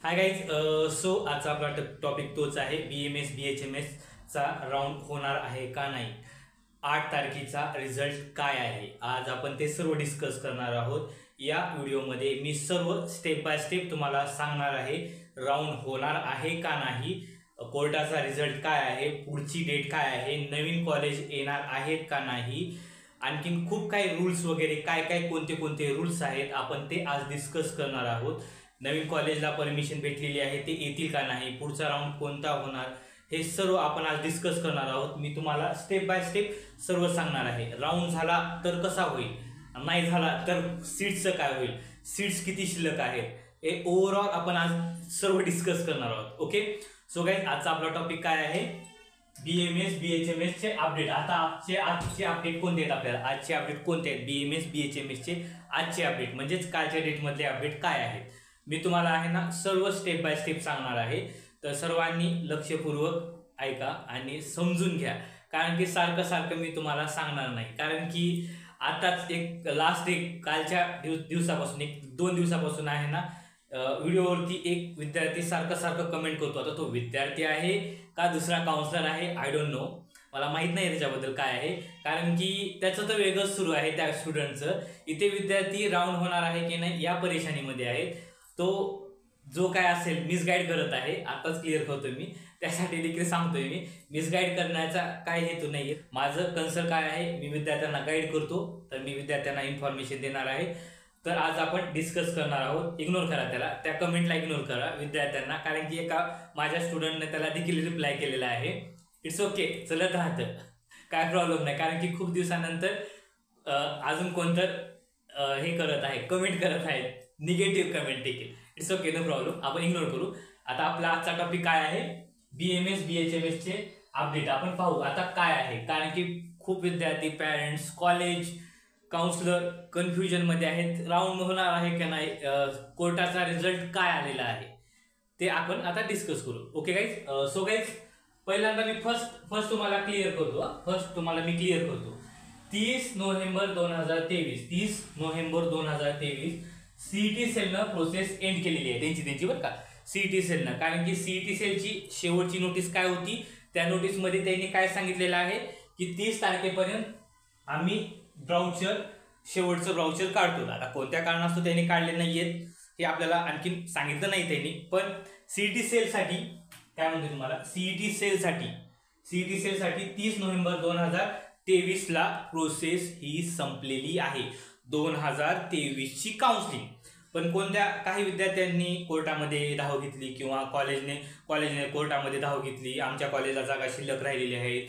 Hi guys, so आजचा आपला topic तोच आहे. BMS BHMS चा राऊंड होणार आहे का नाही. 8 तारखेचा रिझल्ट काय आहे, आज आपण ते सर्व डिस्कस करणार आहोत. या व्हिडिओमध्ये मी सर्व स्टेप बाय स्टेप तुम्हाला सांगणार आहे. राऊंड होणार आहे का नाही, कोर्टाचा रिझल्ट काय आहे, पुढची डेट काय आहे, नवीन कॉलेज येणार आहेत का नाही, आणखीन खूप काही रूल्स वगैरे काय काय कोणते कोणते रूल्स आहेत आपण ते आज डिस्कस करणार आहोत. नवीन कॉलेजला परमिशन भेटलेली आहे, ते येतील का नाही, पुढचा राऊंड कोणता होणार, हे सर्व आपण आज डिस्कस करणार आहोत. मी तुम्हाला स्टेप बाय स्टेप सर्व सांगणार आहे. राऊंड झाला तर कसा होईल, नाही झाला तर सीट्सचं काय होईल, सीट्स किती शिल्लक आहेत, हे ओव्हरऑल आपण आज सर्व डिस्कस करणार आहोत. ओके, सो गाईज आजचा आपला टॉपिक काय आहे, BMS BHMS चे अपडेट. आता आजचे अपडेट कोणते आहेत, आपल्याला आजचे अपडेट कोणते आहेत, BMS BHMS चे आजचे अपडेट म्हणजेच कालच्या डेट मधले अपडेट काय आहेत, मी तुम्हाला आहे ना सर्व स्टेप बाय स्टेप सांगणार आहे. तर सर्वांनी लक्षपूर्वक ऐका आणि समजून घ्या, कारण की सारखं सारखं मी तुम्हाला सांगणार नाही. कारण की आताच एक लास्ट कालच्या दिवसापासून 1-2 दिवसापासून आहे ना व्हिडिओवरती एक विद्यार्थी सारखं सारखं कमेंट करतो. आता तो विद्यार्थी आहे का दुसरा काउन्सलर आहे, आय डोंट नो, मला माहित नाही त्याच्याबद्दल काय आहे. कारण की त्याचं तर वेगळंच सुरू आहे त्या स्टुडंटचं. इथे विद्यार्थी राऊंड होणार आहे की नाही या परेशानीमध्ये आहेत. तो जो काय असेल मिसगाईड करत आहे, आताच क्लिअर करतोय मी, त्यासाठी देखील सांगतोय मी, मिसगाईड करण्याचा काय हेतू नाहीये. माझं कन्सर्न काय आहे, मी विद्यार्थ्यांना गाईड करतो, तर मी विद्यार्थ्यांना इन्फॉर्मेशन देणार आहे. तर आज आपण डिस्कस करणार आहोत. इग्नोर करा त्याला, त्या कमेंटला इग्नोर करा विद्यार्थ्यांना, कारण की एका माझ्या स्टुडंटने त्याला देखील रिप्लाय केलेला आहे. इट्स ओके, चलत राहतं, काय प्रॉब्लेम नाही. कारण की खूप दिवसानंतर अजून कोणतं हे करत आहे, कमेंट करत आहेत, निगेटिव्ह कमेंट देखील. इट्स ओके, नो प्रॉब्लेम, आपण इग्नोर करू. आता आपला आजचा टॉपिक काय आहे, BMS BHMS चे अपडेट आपण पाहू आता काय आहे. कारण की खूप विद्यार्थी, पॅरेंट्स, कॉलेज, काउन्सिलर कन्फ्युजन मध्ये आहेत. राऊंड होणार आहे का नाही, कोर्टाचा रिझल्ट काय आलेला आहे, ते आपण आता डिस्कस करू. ओके गाईज, सो गाईज पहिल्यांदा मी फर्स्ट तुम्हाला क्लिअर करतो. 30 नोव्हेंबर 2023 सीईटी सेलनं प्रोसेस एंड केलेली आहे त्यांची बरं का, सीईटी सेलनं. कारण की सीईटी सेलची शेवटची नोटीस काय होती, त्या नोटीसमध्ये त्यांनी काय सांगितलेलं आहे की 30 तारखेपर्यंत आम्ही शेवटचं ब्राउचर काढतो. आता कोणत्या कारणास्तव त्यांनी काढले नाहीयेत हे आपल्याला आणखीन सांगितलं नाही त्यांनी, पण सीईटी सेलसाठी काय म्हणतो तुम्हाला, सीईटी सेलसाठी 30 नोव्हेंबर 2023 ला प्रोसेस ही संपलेली आहे. 2023 ची काउन्सिलिंग. पण काही विद्यार्थ्यांनी कोर्टामध्ये धाव घेतली किंवा कॉलेजने कोर्टामध्ये धाव घेतली, आमच्या कॉलेजला जागा शिल्लक राहिलेली आहेत,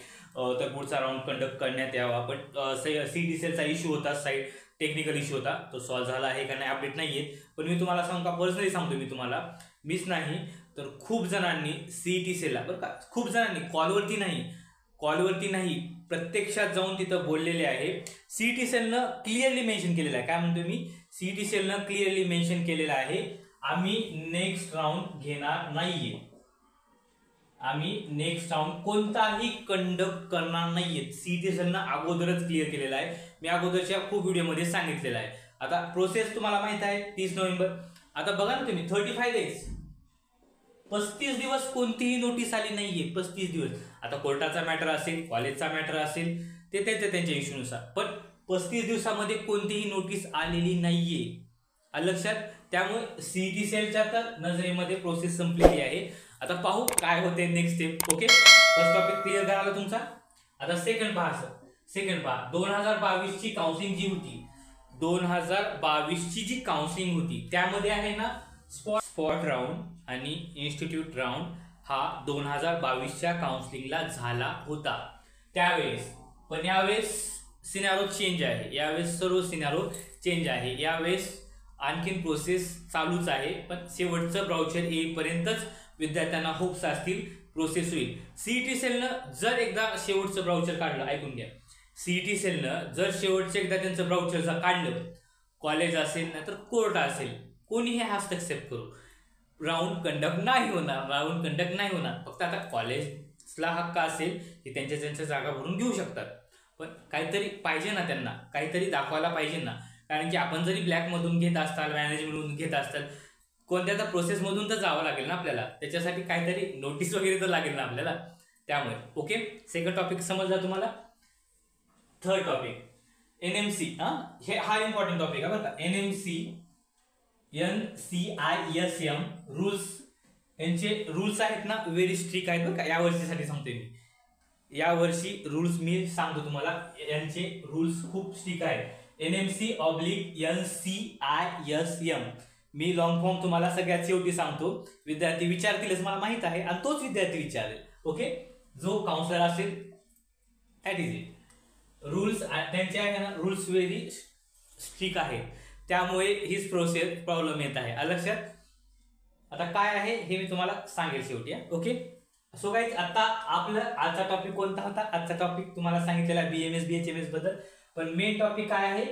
तर पुढचा राऊंड कंडक्ट करण्यात यावा. पण सीईटी सेलचा इश्यू होता, साईड टेक्निकल इश्यू होता, तो सॉल्व्ह झाला आहे का नाही अपडेट नाहीये. पण मी तुम्हाला सांगू का, पर्सनली सांगतो मी तुम्हाला, मीच नाही तर खूप जणांनी सीईटी सेलला बरं का, खूप जणांनी कॉलवरती नाही प्रत्यक्षात जाऊन तिथं बोललेले आहे. सीईटी सेलनं क्लिअरली मेन्शन केलेलं आहे, काय म्हणतो मी, सीईटी सेलनं क्लिअरली मेन्शन केलेलं आहे, आम्ही नेक्स्ट राऊंड घेणार नाहीये, आम्ही नेक्स्ट राऊंड कोणताही कंडक्ट करणार नाहीये. सीईटी सेलनं अगोदरच क्लिअर केलेलं आहे, मी अगोदरच्या खूप व्हिडिओमध्ये सांगितलेलं आहे. आता प्रोसेस तुम्हाला माहित आहे 30 नोव्हेंबर. आता बघा ना तुम्ही, 35 डेज, 35 दिवस कोणतीही नोटीस आली नाहीये, 35 दिवस. आता कोर्टाचा मॅटर असेल, कॉलेजचा मॅटर असेल, ते त्यांच्या इश्यूनुसार, पण 35 दिवसामध्ये कोणतीही नोटीस आलेली नाहीये, लक्षात. त्यामुळे सीईटी सेलच्या तर नजरेमध्ये प्रोसेस संपलेली आहे. आता पाहू काय होते next step. Okay, first topic clear झाला तुमचा. आता सेकंड पहा 2022 ची काउन्सिलिंग जी होती, 2022 ची जी काउन्सिलिंग होती त्यामध्ये आहे ना स्पॉट राऊंड आणि इन्स्टिट्यूट राऊंड हा 2022च्या काउन्सिलिंगला झाला होता त्यावेळेस. पण यावेळेस सिनारो चेंज आहे, यावेळेस सर्व सिनारो चेंज आहे. यावेळेस आणखीन प्रोसेस चालूच आहे, पण शेवटचं ब्राउचर येईपर्यंतच विद्यार्थ्यांना होप्स असतील प्रोसेस होईल. सीईटी सेलनं जर एकदा शेवटचं ब्राउचर काढलं, ऐकून घ्या, सीईटी सेलनं जर शेवटचं एकदा त्यांचं ब्राउचर काढलं, कॉलेज असेल ना तर कोर्ट असेल, कोणीही हस्तक्षेप करू, राऊंड कंडक्ट नाही होणार. फक्त आता कॉलेजला हक्क असेल की त्यांच्या जागा भरून घेऊ शकतात, पण काहीतरी पाहिजे ना, त्यांना काहीतरी दाखवायला पाहिजे ना. कारण की आपण जरी ब्लॅकमधून घेत असताल, मॅनेजमेंटमधून घेत असताल, कोणत्या तर प्रोसेसमधून तर जावं लागेल ना आपल्याला, त्याच्यासाठी काहीतरी नोटीस वगैरे तर लागेल ना आपल्याला, त्यामुळे. ओके, सेकंड टॉपिक समजला तुम्हाला. Third topic NMC. हा इम्पॉर्टंट टॉपिक आहे बरं का. NMC NCISM रूल्स, यांचे रूल्स आहेत ना व्हेरी स्ट्रिक्ट आहेत बरं का. या वर्षीसाठी सांगतोय मी, या वर्षी रूल्स मी सांगतो तुम्हाला, यांचे रूल्स खूप स्ट्रिक्ट आहेत. NMC/NCISM. मी लॉंग फॉर्म तुम्हाला सगळ्यात शेवटी सांगतो. विद्यार्थी विचारतीलच मला माहित आहे, आणि तोच विद्यार्थी विचारेल. ओके, जो काउन्सलर असेल दॅट इज इट. रूल्स त्यांचे आहे ना, रूल्स व्हेरी स्ट्रिक्ट आहे, त्यामुळे हीच प्रोसेस प्रॉब्लेम येत आहे. लक्षात. आता काय आहे हे मी तुम्हाला सांगेल शेवटी. ओके, सो गाईज, आता आपला आजचा टॉपिक कोणता होता? आजचा टॉपिक तुम्हाला सांगितलेला BMS BHMS बद्दल. पण मेन टॉपिक काय आहे?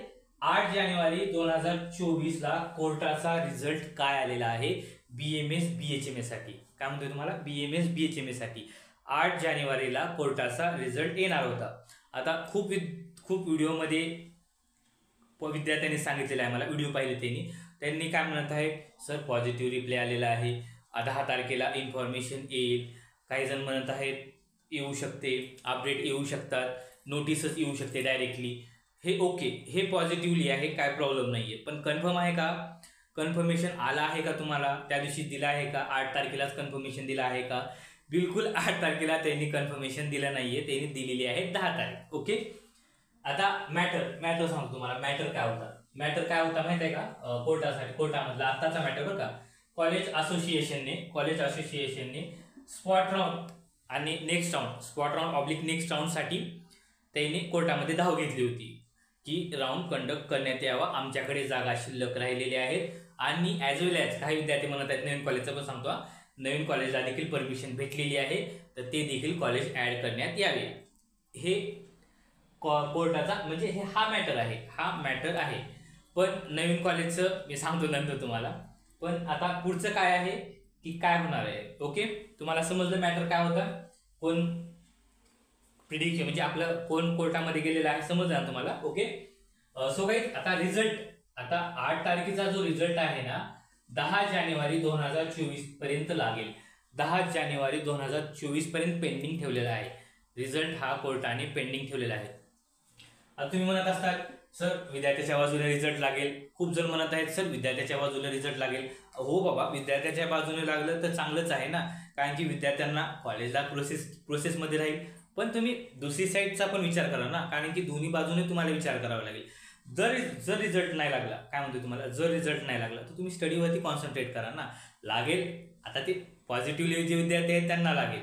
8 जानेवारी 2024 ला कोर्टाचा रिझल्ट काय आलेला आहे BMS BHMS साठी. काय म्हणतोय तुम्हाला? BMS BHMS साठी 8 जानेवारीला कोर्टाचा रिझल्ट येणार होता. आता खूप व्हिडिओमध्ये विद्यार्थ्यांनी सांगितलेलं आहे, मला व्हिडिओ पाहिले त्यांनी काय म्हणत आहे, सर पॉझिटिव्ह रिप्लाय आलेला आहे, 10 तारखेला इन्फॉर्मेशन येईल. काही जण म्हणत आहेत येऊ शकते, अपडेट येऊ शकतात, नोटीसच येऊ शकते डायरेक्टली. हे ओके, हे पॉझिटिव्हली आहे, काय प्रॉब्लेम नाहीये. पण कन्फर्म आहे का? कन्फर्मेशन आला आहे का तुम्हाला? त्या दिवशी दिला आहे का? 8 तारखेलाच कन्फर्मेशन दिलं आहे का? बिलकुल 8 तारखेला त्यांनी कन्फर्मेशन दिलं नाहीये, त्यांनी दिलेली आहे 10 तारीख. ओके, आता मॅटर सांगतो तुम्हाला. मॅटर काय होता माहिती आहे का? कोर्टामधला आत्ताचा मॅटर बरं का. कॉलेज असोसिएशनने स्पॉट राऊंड आणि next round, spot round / next round साठी त्यांनी कोर्टामध्ये धाव घेतली होती की राऊंड कंडक्ट करण्यात यावा, आमच्याकडे जागा शिल्लक राहिलेल्या आहेत. आणि ॲज वेल ॲज काही विद्यार्थी म्हणत आहेत, नवीन कॉलेजचं पण सांगतो, नवीन कॉलेजला देखील परमिशन भेटलेली आहे, तर ते देखील कॉलेज ऍड करण्यात यावे. हे कोर्टाचा म्हणजे हा मॅटर आहे. पण नवीन कॉलेजचं मी सांगतो नंतर तुम्हाला. पण आता पुढचं काय आहे की काय होणार आहे. ओके, तुम्हाला समजलं मॅटर काय होता, कोण प्रिडिक्शन म्हणजे आपलं कोण कोर्टामध्ये गेलेलं आहे, समजलं ना तुम्हाला. ओके, सो गाईज, आता रिझल्ट, आता 8 तारखेचा जो रिझल्ट आहे ना 10 जानेवारी 2024 पर्यंत लागेल. 10 जानेवारी 2024 पर्यंत पेंडिंग ठेवलेला आहे रिझल्ट, हा कोर्टाने पेंडिंग ठेवलेला आहे. आता तुम्ही म्हणत असतात सर विद्यार्थ्याच्या बाजूने रिझल्ट लागेल, खूप जण म्हणत आहेत सर विद्यार्थ्याच्या बाजूने रिझल्ट लागेल. हो बाबा, विद्यार्थ्याच्या बाजूने लागलं तर चांगलंच आहे ना, कारण की विद्यार्थ्यांना कॉलेजला प्रोसेसमध्ये राहील. पण तुम्ही दुसरी साईडचा पण विचार करा ना, कारण की दोन्ही बाजूने तुम्हाला विचार करावा लागेल. जर रिझल्ट नाही लागला, काय म्हणतो तुम्हाला, जर रिझल्ट नाही लागला तर तुम्ही स्टडीवरती कॉन्सन्ट्रेट करा ना. लागेल, आता ते पॉझिटिव्हली जे विद्यार्थी आहेत त्यांना लागेल,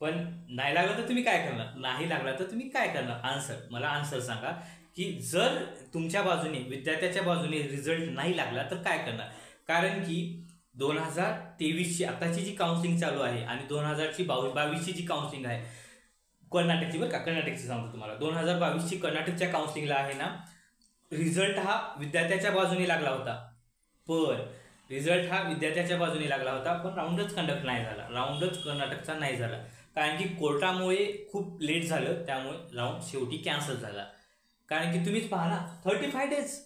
पण नाही लागलं तर तुम्ही काय करणार? नाही लागला तर तुम्ही काय करणार? मला आन्सर सांगा की जर तुमच्या बाजूने, विद्यार्थ्याच्या बाजूने रिझल्ट नाही लागला तर काय करणार? कारण की 2023ची आताची जी काउन्सिलिंग चालू आहे आणि 2022ची जी काउन्सिलिंग आहे कर्नाटकची, बरं का, कर्नाटकची सांगतो तुम्हाला. 2022ची कर्नाटकच्या काउन्सिलिंगला आहे ना, रिझल्ट हा विद्यार्थ्याच्या बाजूने लागला होता, पण राऊंडच कंडक्ट नाही झाला, राऊंडच कर्नाटकचा नाही झाला, कारण की कोर्टामुळे खूप लेट झालं, त्यामुळे राऊंड शेवटी कॅन्सल झाला. कारण की तुम्हीच पहा ना, 35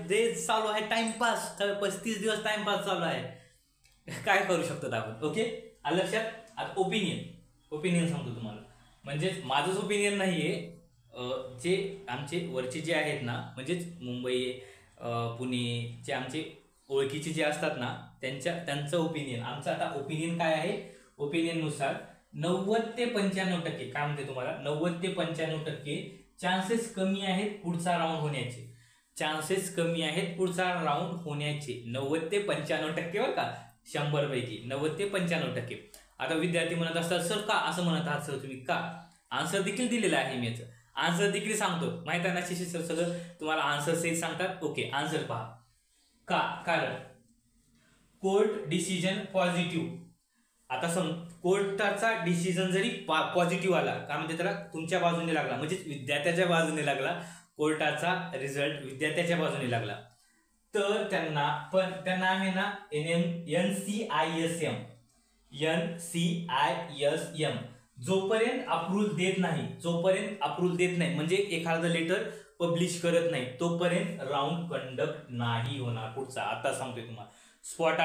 डेज चालू आहे टाइमपास, 35 दिवस टाइमपास चालू आहे, काय करू शकतो आपण. ओके, लक्षात. आता ओपिनियन सांगतो तुम्हाला, म्हणजे माझंच ओपिनियन नाहीये, जे आमचे वरचे जे आहेत ना, म्हणजेच मुंबई पुणेचे आमचे ओळखीचे जे असतात ना, त्यांचं ओपिनियन. आमचं आता ओपिनियन काय आहे, ओपिनियननुसार 90 ते 95%, काय म्हणते तुम्हाला, 90 ते 95% चान्सेस कमी आहेत पुढचा राऊंड होण्याचे, 90 ते 95% बरं का, 100 पैकी 90 ते 95%. आता विद्यार्थी म्हणत असतात सर का असं म्हणत आहात सर तुम्ही, का? आन्सर देखील दिलेलं आहे मी, याचं आन्सर देखील सांगतो, माहिती आहे ना, शिशी सर सगळं तुम्हाला आन्सर सहित सांगतात. ओके, आन्सर पहा. कारण कोर्ट डिसिजन पॉझिटिव्ह, आता कोर्टाचा डिसिजन जरी पॉझिटिव्ह आला, काय म्हणजे त्याला तुमच्या बाजूने लागला, म्हणजे विद्यार्थ्याच्या बाजूने लागला, कोर्टाचा रिझल्ट विद्यार्थ्याच्या बाजूने लागला, तर त्यांना आहे ना NCISM जोपर्यंत अप्रूव्हल देत नाही, म्हणजे एखादं लेटर पब्लिश करत नाही, तोपर्यंत राऊंड कंडक्ट नाही होणार पुढचा. आता सांगतोय तुम्हाला, स्पॉट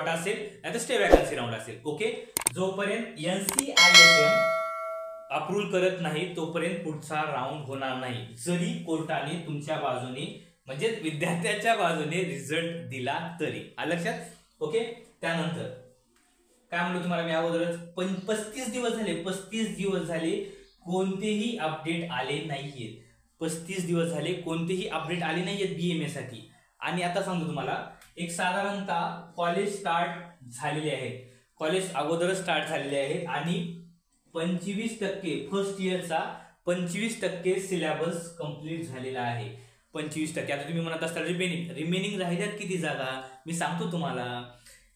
असेल नाही तर स्टे वॅकन्सी राऊंड असेल. ओके, जोपर्यंत NCISM अप्रूव्ह करत नाही तोपर्यंत पुढचा राऊंड होणार नाही, जरी कोर्टाने तुमच्या बाजूने म्हणजे विद्यार्थ्याच्या बाजूने रिझल्ट दिला तरी. लक्षात. ओके, त्यानंतर काय म्हणतो तुम्हाला मी अगोदरच 35 दिवस झाले कोणतेही अपडेट आले नाहीयेत. 35 दिवस झाले कोणतेही अपडेट आले नाहीयेत BMS साठी. आणि आता सांगतो तुम्हाला, एक साधारणतः कॉलेज स्टार्ट झालेले आहेत, कॉलेज अगोदरच स्टार्ट झालेले आहेत आणि 25% फर्स्ट इयरचा 25% सिलेबस कंप्लीट झालेला आहे. 25%. आता तुम्ही म्हणत असता रिमेनिंग राहिल्यात किती जागा, मी सांगतो तुम्हाला.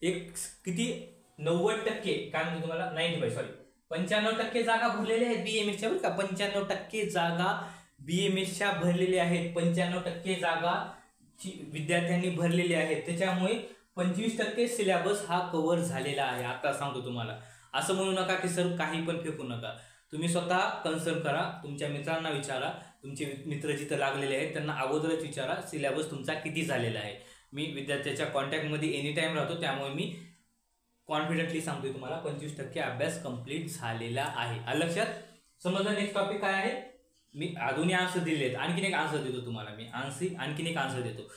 एक किती 90% काय म्हणतो तुम्हाला 95% जागा भरलेल्या आहेत BMSच्या, बरं का. 95% जागा BMSच्या भरलेल्या आहेत. 95% जागा विद्यार्थ्यांनी भरलेल्या आहेत. त्याच्यामुळे 25% सिलेबस हा कव्हर झालेला आहे. आता सांगतो तुम्हाला, असं म्हणू नका की सर काही पण फेकू नका. तुम्ही स्वतः कन्सर्न करा, तुमच्या मित्रांना विचारा, तुमचे मित्र जिथं लागलेले आहेत त्यांना अगोदरच विचारा सिलेबस तुमचा किती झालेला आहे. मी विद्यार्थ्याच्या कॉन्टॅक्टमध्ये एनी टाइम राहतो, त्यामुळे मी कॉन्फिडेंटली सांगतोय तुम्हाला 25% अभ्यास कंप्लीट झालेला आहे. लक्षात. समजलं. नेक्स्ट टॉपिक काय आहे, मी अजूनही आन्सर दिले आहेत, आणखीन एक आन्सर देतो तुम्हाला. मी आणखीन एक आन्सर देतो.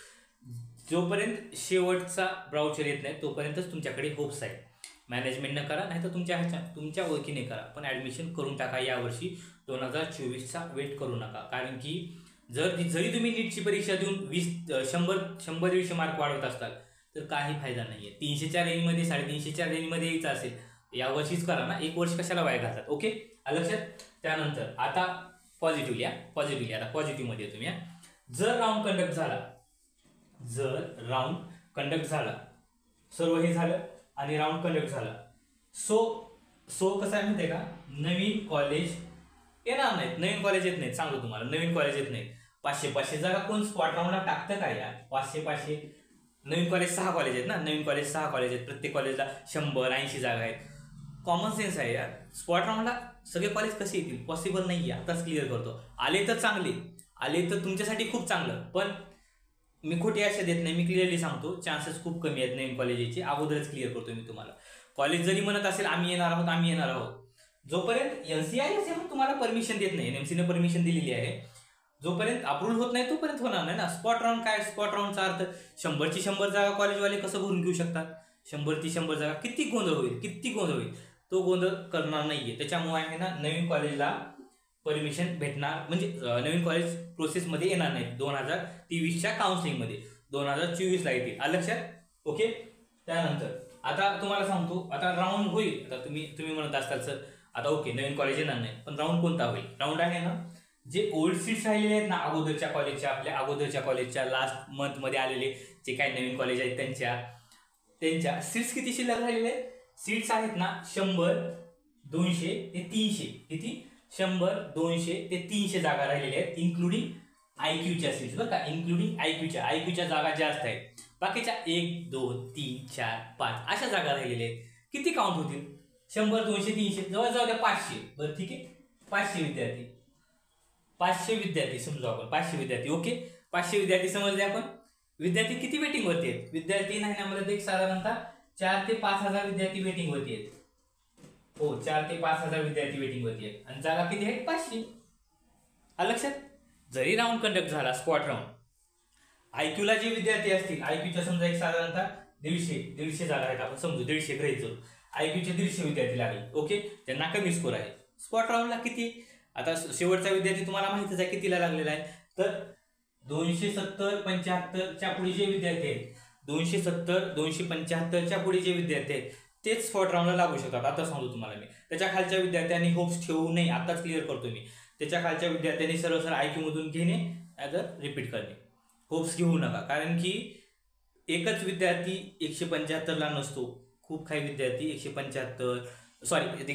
जोपर्यंत शेवटचा ब्राउचर येत नाही तोपर्यंतच तुमच्याकडे होप्स आहे. मॅनेजमेंटनं करा नाही तर तुमच्या ओळखीने करा, पण ॲडमिशन करून टाका यावर्षी. 2024चा वेट करू नका, कारण की जरी तुम्ही नीटची परीक्षा देऊन 100-120 मार्क वाढवत असताल तर काही फायदा नाही आहे. 300च्या रेंजमध्ये 350च्या रेंजमध्ये यायचं असेल यावर्षीच करा ना, एक वर्ष कशाला वाया घालतात. ओके, लक्षात. त्यानंतर आता पॉझिटिव्हली आता पॉझिटिव्हमध्ये तुम्ही जर राऊंड कंडक्ट झाला सर्व हे झालं आणि राऊंड कंडक्ट झाला, सो कसं आहे माहिती आहे का, नवीन कॉलेज येत नाहीत. सांगतो तुम्हाला, नवीन कॉलेज येत नाहीत. 500 जागा कोण स्पॉट राऊंडला टाकतं का यार. 500 नवीन कॉलेज 6 कॉलेज आहेत ना, नवीन कॉलेज 6 कॉलेज आहेत, प्रत्येक कॉलेजला 100-80 जागा आहेत. कॉमन सेन्स आहे यार. स्पॉट राऊंडला सगळे कॉलेज कसे येतील, पॉसिबल नाही आहे. आताच क्लिअर करतो. आले तर चांगले, आले तर तुमच्यासाठी खूप चांगलं, पण मी खोटी आशा देत नाही. मी क्लिअरली सांगतो चान्सेस खूप कमी आहेत नवीन कॉलेजचे. अगोदरच क्लिअर करतो मी तुम्हाला. कॉलेज जरी म्हणत असेल आम्ही येणार आहोत, जोपर्यंत NCISM तुम्हाला परमिशन देत नाही, NMCने परमिशन दिलेली आहे, जोपर्यंत अप्रूव्ह होत नाही तोपर्यंत होणार नाही ना. स्पॉट राऊंड काय, स्पॉट राऊंडचा अर्थ 100ची 100 जागा कॉलेजवाले कसं भरून घेऊ शकतात. 100ची 100 जागा किती गोंधळ होईल. तो गोंधळ करणार नाहीये. त्याच्यामुळे आहे ना, नवीन कॉलेजला परमिशन भेटणार म्हणजे नवीन कॉलेज प्रोसेसमध्ये येणार नाही 2023च्या काउन्सिलिंगमध्ये, 2024ला येतील. लक्षात. ओके, त्यानंतर आता तुम्हाला सांगतो, आता राऊंड होईल. आता तुम्ही म्हणत असताल सर आता ओके नवीन कॉलेज येणार नाही, पण राऊंड कोणता होईल. राऊंड आहे ना, जे ओल्ड सीट्स राहिलेले आहेत ना अगोदरच्या कॉलेजच्या, आपल्या अगोदरच्या कॉलेजच्या लास्ट मंथमध्ये आलेले जे काही नवीन कॉलेज आहेत त्यांच्या सीट्स किती शिल्लक राहिलेले आहेत. सीट्स आहेत ना 100, 200 ते 300. किती 100, 200 ते 300 जागा राहिलेल्या आहेत, इन्क्लुडिंग IQच्या सीट्स, बरं का. इन्क्लुडिंग IQच्या जागा जास्त आहेत. बाकीच्या 1, 2, 3, 4, 5 अशा जागा राहिलेल्या आहेत. किती काउंट होतील. 100, 200, 300 जवळ द्या 500. बरं ठीक आहे, 500 विद्यार्थी समजू आपण. 500 विद्यार्थी. ओके, 500 विद्यार्थी समजले आपण. विद्यार्थी किती वेटिंग वरती आहेत. विद्यार्थी नाही ना, मला एक साधारणतः 4 ते 5,000 विद्यार्थी वेटिंग वरती आहेत. हो, 4 ते 5,000 विद्यार्थी वेटिंग वरती आहेत आणि जागा किती आहेत 500. लक्षात. जरी राऊंड कंडक्ट झाला स्पॉट राऊंड, IQला जे विद्यार्थी असतील, IQच्या समजा एक साधारणतः 150 जागा आहेत, आपण समजू 150 घ्यायचो. IQचे 150 विद्यार्थी लागले. ओके, त्यांना कमी स्कोर आहे. स्पॉट राऊंडला किती, आता शेवटचा विद्यार्थी तुम्हाला माहितीच आहे कितीला लागलेला आहे, तर 270-75च्या पुढे जे विद्यार्थी आहेत, 270-275च्या पुढे जे विद्यार्थी आहेत तेच स्पॉट राऊंडला लागू शकतात. आता सांगतो तुम्हाला मी. त्याच्या खालच्या विद्यार्थ्यांनी होप्स ठेवू नये. आताच क्लिअर करतो मी. त्याच्या खालच्या विद्यार्थ्यांनी सरळ IQ मधून घेणे, रिपीट करणे. होप्स घेऊ नका, कारण की एकच विद्यार्थी 175ला नसतो. खूप काही विद्यार्थी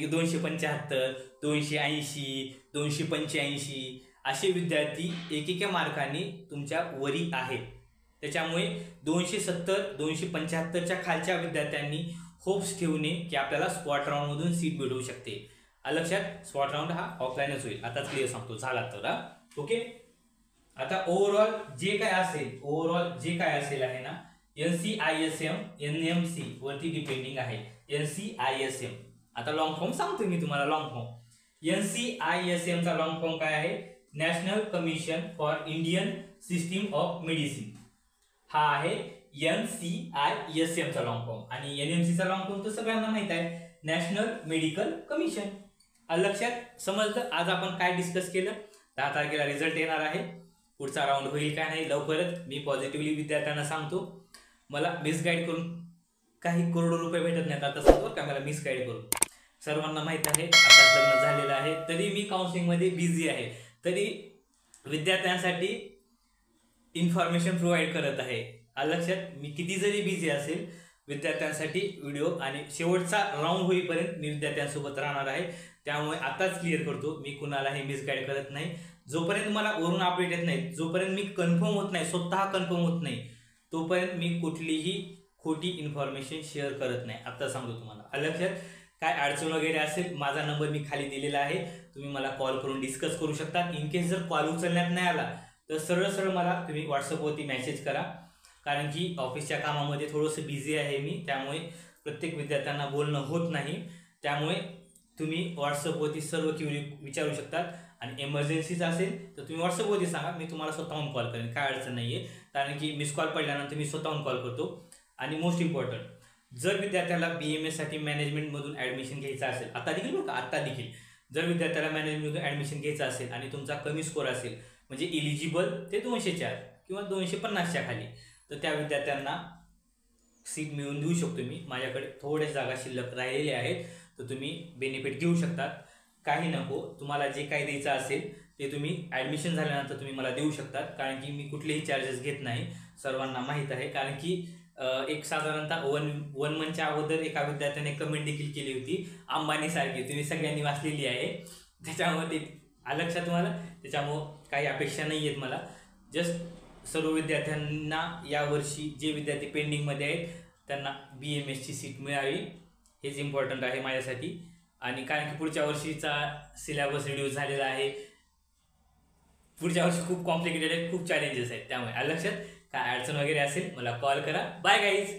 275, 280, 285 असे विद्यार्थी एकेका मार्काने तुमच्या वरी आहेत. त्याच्यामुळे 270-275च्या खालच्या विद्यार्थ्यांनी होप्स ठेवणे की आपल्याला स्पॉट राऊंडमधून सीट भेटू शकते. लक्षात. स्पॉट राऊंड हा ऑफलाईनच होईल. आता क्लिअर सांगतो झाला तर. ओके, आता ओव्हरऑल जे काय असेल आहे ना, NCISM NMC वरती डिपेंडिंग आहे. NCISM आता लॉंग फॉर्म सांगतो मी तुम्हाला. लॉंग फॉर्म NCISM चा लॉंग फॉर्म काय आहे? National commission for Indian system of medicine. हा आहे NCISM चा लॉंग फॉर्म. आणि NMC चा लॉंग फॉर्म तर सगळ्यांना माहित आहे, नॅशनल मेडिकल कमिशन. लक्षात समजलं? आज आपण काय डिस्कस केलं? 10 तारखेला रिझल्ट येणार आहे. पुढचा राऊंड होईल का नाही लवकरच मी पॉझिटिव्हली विद्यार्थ्यांना सांगतो. मला मिसगाईड करून काही करोडो रुपये भेटत नाहीत आता सांगतो का, मला मिसगाईड करून. सर्वांना माहित आहे आता लग्न झालेलं आहे, तरी मी काउन्सिलिंग मध्ये बिझी आहे, तरी विद्यार्थ्यांसाठी इन्फॉर्मेशन प्रोव्हाइड करत आहे. लक्षात? मी किती जरी बिझी असेल विद्यार्थ्यांसाठी व्हिडिओ आणि शेवटचा राऊंड होईपर्यंत मी विद्यार्थ्यांसोबत राहणार आहे. त्यामुळे आताच क्लिअर करतो, मी कुणालाही मिसगाईड करत नाही. जोपर्यंत मला वरून अपडेट येत नाही, जोपर्यंत मी कन्फर्म होत नाही, स्वतः कन्फर्म होत नाही, तोपर्यंत मी कुठलीही खोटी इन्फॉर्मेशन शेअर करत नाही. आता सांगतो तुम्हाला. लक्षात? काय अडचण वगैरे असेल, माझा नंबर मी खाली दिलेला आहे, तुम्ही मला कॉल करून डिस्कस करू शकता. इन केस जर कॉल उचलण्यात नाही आला तर सरळ सरळ मला तुम्ही व्हॉट्सअपवरती मेसेज करा, कारण की ऑफिसच्या कामामध्ये थोडंसं बिझी आहे मी, त्यामुळे प्रत्येक विद्यार्थ्यांना बोलणं होत नाही. त्यामुळे तुम्ही व्हॉट्सअपवरती सर्व क्वेरी विचारू शकतात. आणि एमर्जन्सीच असेल तर तुम्ही व्हॉट्सअपवरती सांगा, मी तुम्हाला स्वतःहून कॉल करेन, काय अडचण नाही आहे. कारण की मिस कॉल पडल्यानंतर मी स्वतःहून कॉल करतो. आणि मोस्ट इम्पॉर्टंट, जर विद्यार्थ्याला BMS साठी मॅनेजमेंटमधून ॲडमिशन घ्यायचं असेल, आता देखील बघा, आता देखील जर विद्यार्थ्याला मॅनेजमेंटमधून ॲडमिशन घ्यायचं असेल आणि तुमचा कमी स्कोर असेल, म्हणजे इलिजिबल ते 204 किंवा 250च्या खाली, तर त्या विद्यार्थ्यांना सीट मिळवून देऊ शकतो मी. माझ्याकडे थोड्याच जागा शिल्लक राहिलेल्या आहेत, तर तुम्ही बेनिफिट घेऊ शकतात. काही नको, तुम्हाला जे काही द्यायचं असेल ते तुम्ही ॲडमिशन झाल्यानंतर तुम्ही मला देऊ शकतात, कारण की मी कुठलेही चार्जेस घेत नाही. सर्वांना माहीत आहे, कारण की एक साधारणतः वन मंथच्या अगोदर एका विद्यार्थ्याने कमेंट देखील केली होती, अंबानी सारखी, तुम्ही सगळ्यांनी वाचलेली आहे. त्याच्यामध्ये लक्षात तुम्हाला, त्याच्यामुळं काही अपेक्षा नाही आहेत मला. जस्ट सर्व विद्यार्थ्यांना यावर्षी जे विद्यार्थी पेंडिंगमध्ये आहेत त्यांना BMSची सीट मिळावी, हेच इम्पॉर्टंट आहे माझ्यासाठी. आणि कारण की पुढच्या वर्षीचा सिलेबस रिड्यूस झालेला आहे, पुढच्या वर्षी खूप कॉम्प्लिकेटेड आहे, खूप चॅलेंजेस आहेत. त्यामुळे लक्षात, काय अडचण वगैरे असेल मला कॉल करा. Bye guys.